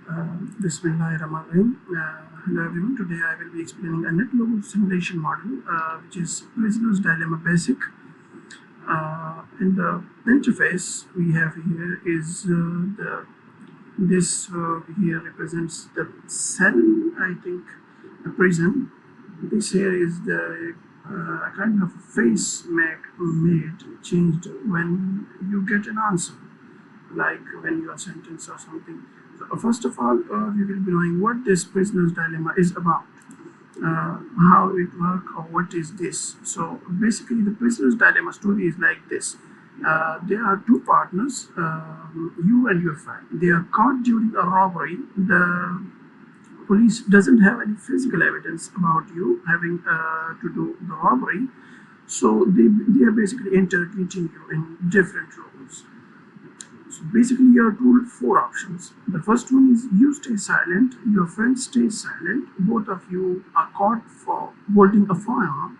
Bismillahirrahmanirrahim. Hello everyone. Today I will be explaining a netlogo simulation model, which is prisoner's dilemma basic. In the interface we have here is this here represents the cell. I think the prison. This here is the kind of face made changed when you get an answer, like when you are sentenced or something. So first of all, we will be knowing what this prisoner's dilemma is about, how it works, or what is this. So basically, the prisoner's dilemma story is like this. There are two partners, you and your friend. They are caught during a robbery. The police doesn't have any physical evidence about you having to do the robbery, so they are basically interrogating you in different roles. So basically you are told four options. The first one is you stay silent, your friend stays silent, both of you are caught for holding a firearm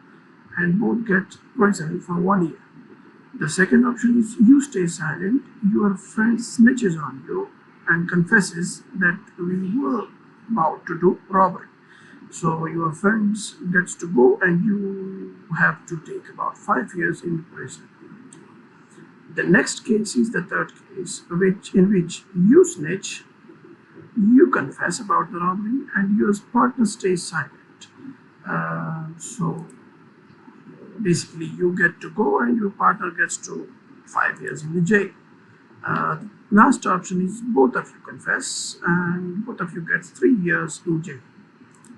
and both get prison for 1 year. The second option is you stay silent, your friend snitches on you and confesses that we were about to do robbery. So your friend gets to go and you have to take about 5 years in prison. The next case is the third case, in which you snitch, you confess about the robbery, and your partner stays silent. So basically, you get to go, and your partner gets to 5 years in the jail. Last option is both of you confess, and both of you get 3 years in jail.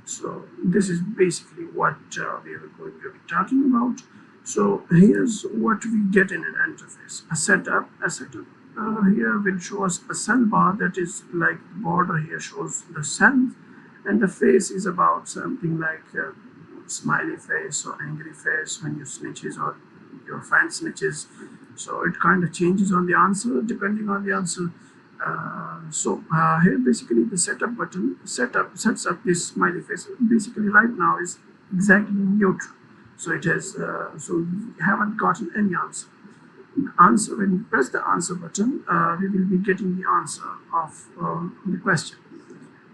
So this is basically what we are going to be talking about. So here's what we get in an interface. A setup here will show us a cell bar, that is like the border here shows the cell, and the face is about something like smiley face or angry face when you snitches or your friend snitches. So it kind of changes on the answer depending on the answer. Here basically the setup button sets up this smiley face. Basically right now is exactly neutral. So it has so we haven't gotten any answer. Answer, when you press the answer button, we will be getting the answer of the question.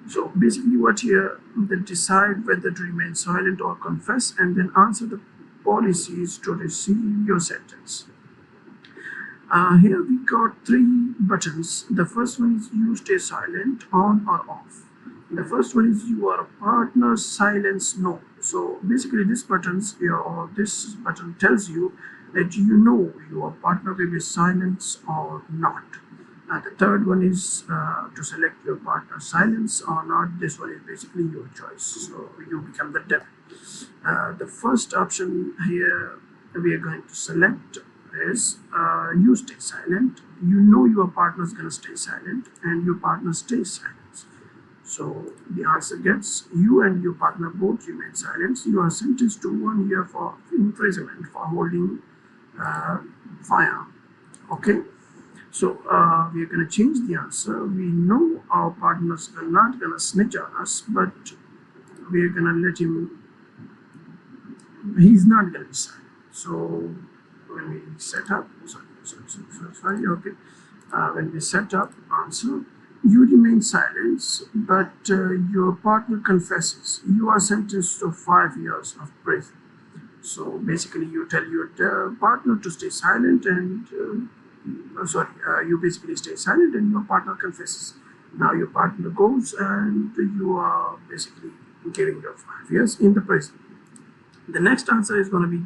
So basically what here, they decide whether to remain silent or confess, and then answer the policies to receive your sentence. Here we got three buttons. The first one is you stay silent, on or off. The first one is you are a partner, silence no. So basically this buttons here, or this button tells you that you know your partner will be silence or not. The third one is to select your partner silence or not. This one is basically your choice. So you become the devil. The first option here we are going to select is you stay silent. You know your partner is going to stay silent and your partner stays silent. So the answer gets you and your partner both remain silent. You are sentenced to 1 year for imprisonment for holding fire. Okay. So we are going to change the answer. We know our partners are not going to snitch on us, but we are going to let him. He's not going to be silent. So when we set up, sorry, okay. When we set up answer, you remain silent, but your partner confesses. You are sentenced to 5 years of prison. So basically, you tell your partner to stay silent, and you basically stay silent, and your partner confesses. Now your partner goes, and you are basically giving your 5 years in the prison. The next answer is going to be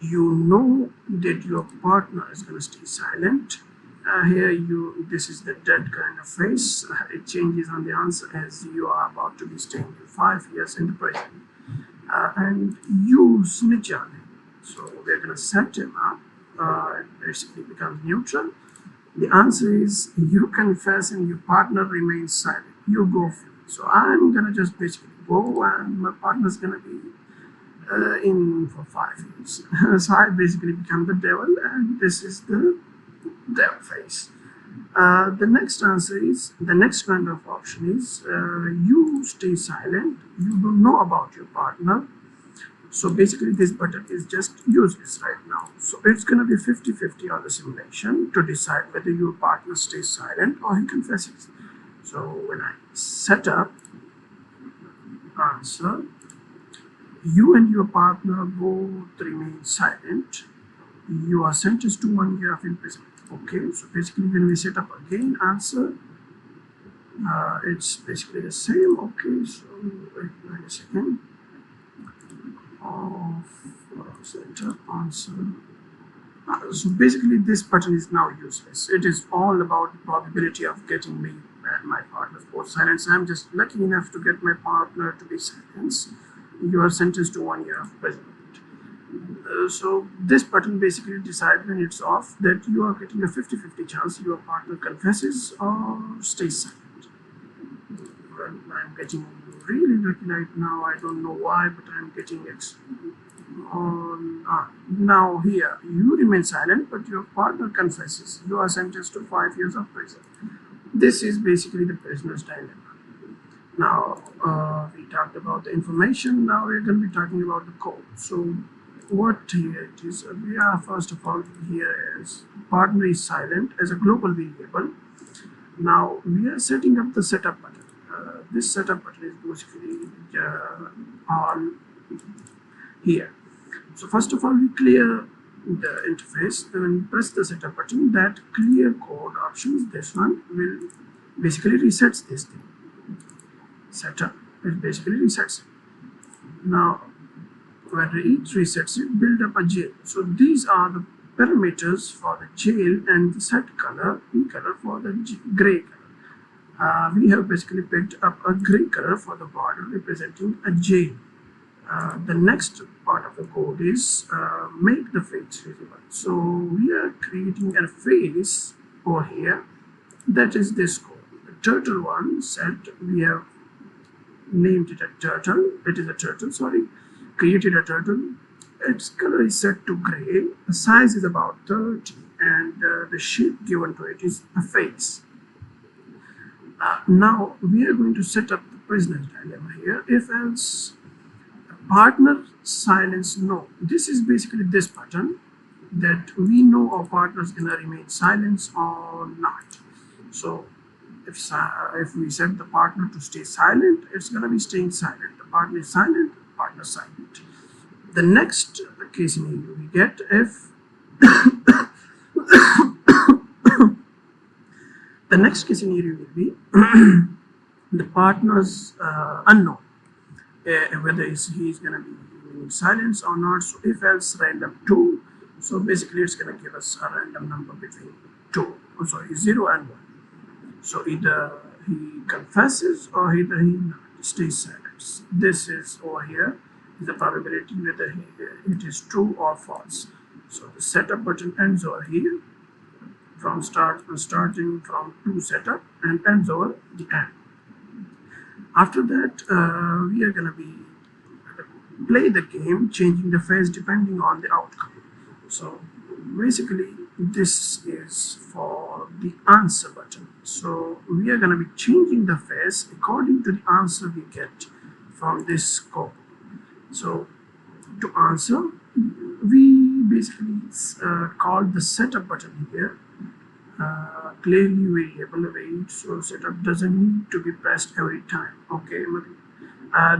you know that your partner is going to stay silent. Here this is the dead kind of face. It changes on the answer as you are about to be staying 5 years in the prison. And you snitch on him. So we're going to set him up. It basically becomes neutral. The answer is you confess and your partner remains silent. You go free. So I'm going to just basically go, and my partner's going to be in for 5 years. So I basically become the devil, and this is the devil face. The next answer is, the next kind of option is you stay silent, you don't know about your partner. So basically this button is just useless right now. So it's going to be 50-50 on the simulation to decide whether your partner stays silent or he confesses. So when I set up answer, you and your partner both remain silent. Your sentence to 1 year of imprisonment. Okay, so basically when we set up again answer, it's basically the same. Okay, so wait a second. Of set up answer. So basically this button is now useless. It is all about the probability of getting me and my partner both silence. I'm just lucky enough to get my partner to be silenced. You are sentenced to 1 year of imprisonment. So this button basically decides when it's off that you are getting a 50-50 chance your partner confesses or stays silent. Well, I'm getting really lucky right now. I don't know why, but I'm getting it. Now here you remain silent, but your partner confesses. You are sentenced to 5 years of prison. This is basically the prisoner's dilemma. Now we talked about the information. Now we're going to be talking about the code. So what here it is, we are first of all here is partner is silent as a global variable. Now we are setting up the setup button. This setup button is basically all here. So first of all we clear the interface, then when we press the setup button, that clear code options, this one will basically resets this thing. Setup, it basically resets it. Now when it resets it, build up a jail. So these are the parameters for the jail and the set color, E color for the gray color. We have basically picked up a gray color for the border representing a jail. The next part of the code is make the face visible. So we are creating a face over here. That is this code. The turtle one set, we have named it a turtle. It is a turtle, sorry. Created a turtle. Its color is set to gray. The size is about 30 and the shape given to it is a face. Now we are going to set up the prisoner's dilemma here. If else partner silence no. This is basically this button that we know our partner is gonna remain silent or not. So if we set the partner to stay silent, it's gonna be staying silent. The partner is silent, partner silent. The next case scenario we get if the next case scenario will be the partner's unknown, whether he is going to be in silence or not. So if else random 2, so basically it's going to give us a random number between 0 and 1. So either he confesses or either he stays silent. This is over here is the probability whether it is true or false. So the setup button ends over here from starting from to setup and ends over the end. After that we are going to be play the game, changing the face depending on the outcome. So basically this is for the answer button. So we are going to be changing the face according to the answer we get from this scope. So to answer, we basically called the setup button here clearly variable wait, so setup doesn't need to be pressed every time. Okay,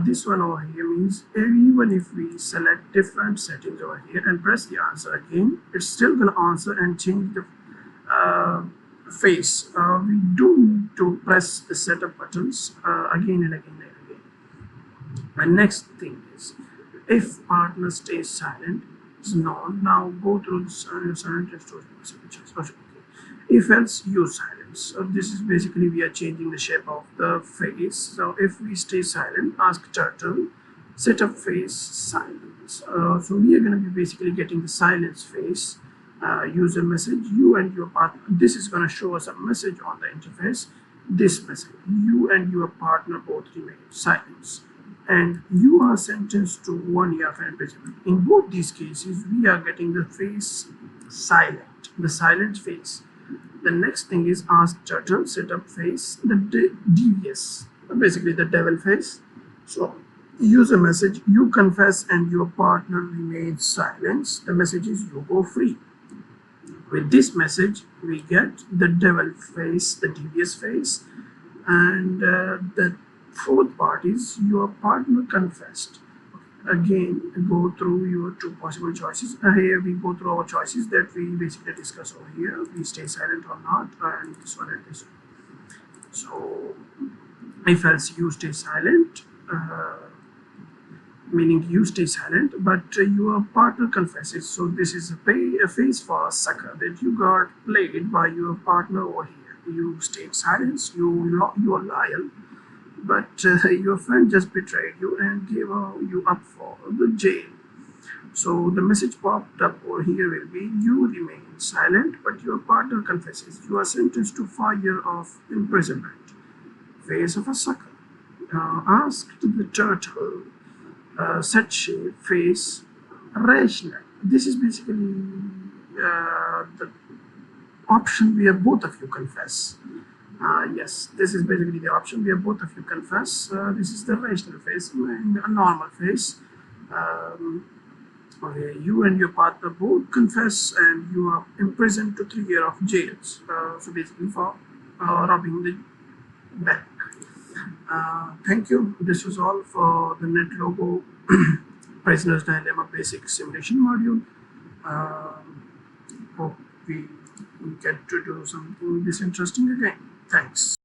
this one over here means even if we select different settings over here and press the answer again, it's still gonna answer and change the face. We don't need to press the setup buttons again and again and again. And next thing is if partner stays silent, it's no. Now go through the silent restore messages. Okay. If else use silence. So this is basically we are changing the shape of the face. So if we stay silent, ask turtle set up face silence. So we are going to be basically getting the silence face. User message, you and your partner. This is going to show us a message on the interface. This message, you and your partner both remain silent, and you are sentenced to 1 year of imprisonment. In both these cases, we are getting the face silent, the silent face. The next thing is ask turtle set up face, the devious, basically the devil face. So use a message, you confess and your partner remains silent. The message is you go free. With this message we get the devil face, the devious face. And the fourth part is your partner confessed. Again, go through your two possible choices. Here we go through our choices that we basically discuss over here. We stay silent or not, and this one and this one. So if else you stay silent, meaning you stay silent, but your partner confesses. So this is a face for a sucker that you got played by your partner over here. You stayed silent, you are loyal, but your friend just betrayed you and gave you up for the jail. So the message popped up over here will be you remain silent, but your partner confesses. You are sentenced to 5 years of imprisonment. Face of a sucker. Asked the turtle, such shape, face, rational. This is basically the option where both of you confess. Yes, this is basically the option where both of you confess. This is the rational face and a normal face. Okay, you and your partner both confess and you are imprisoned to 3 years of jails. So basically for robbing the bank. Thank you. This was all for the netlogo prisoner's dilemma basic simulation module. Hope we get to do something this interesting again. Thanks.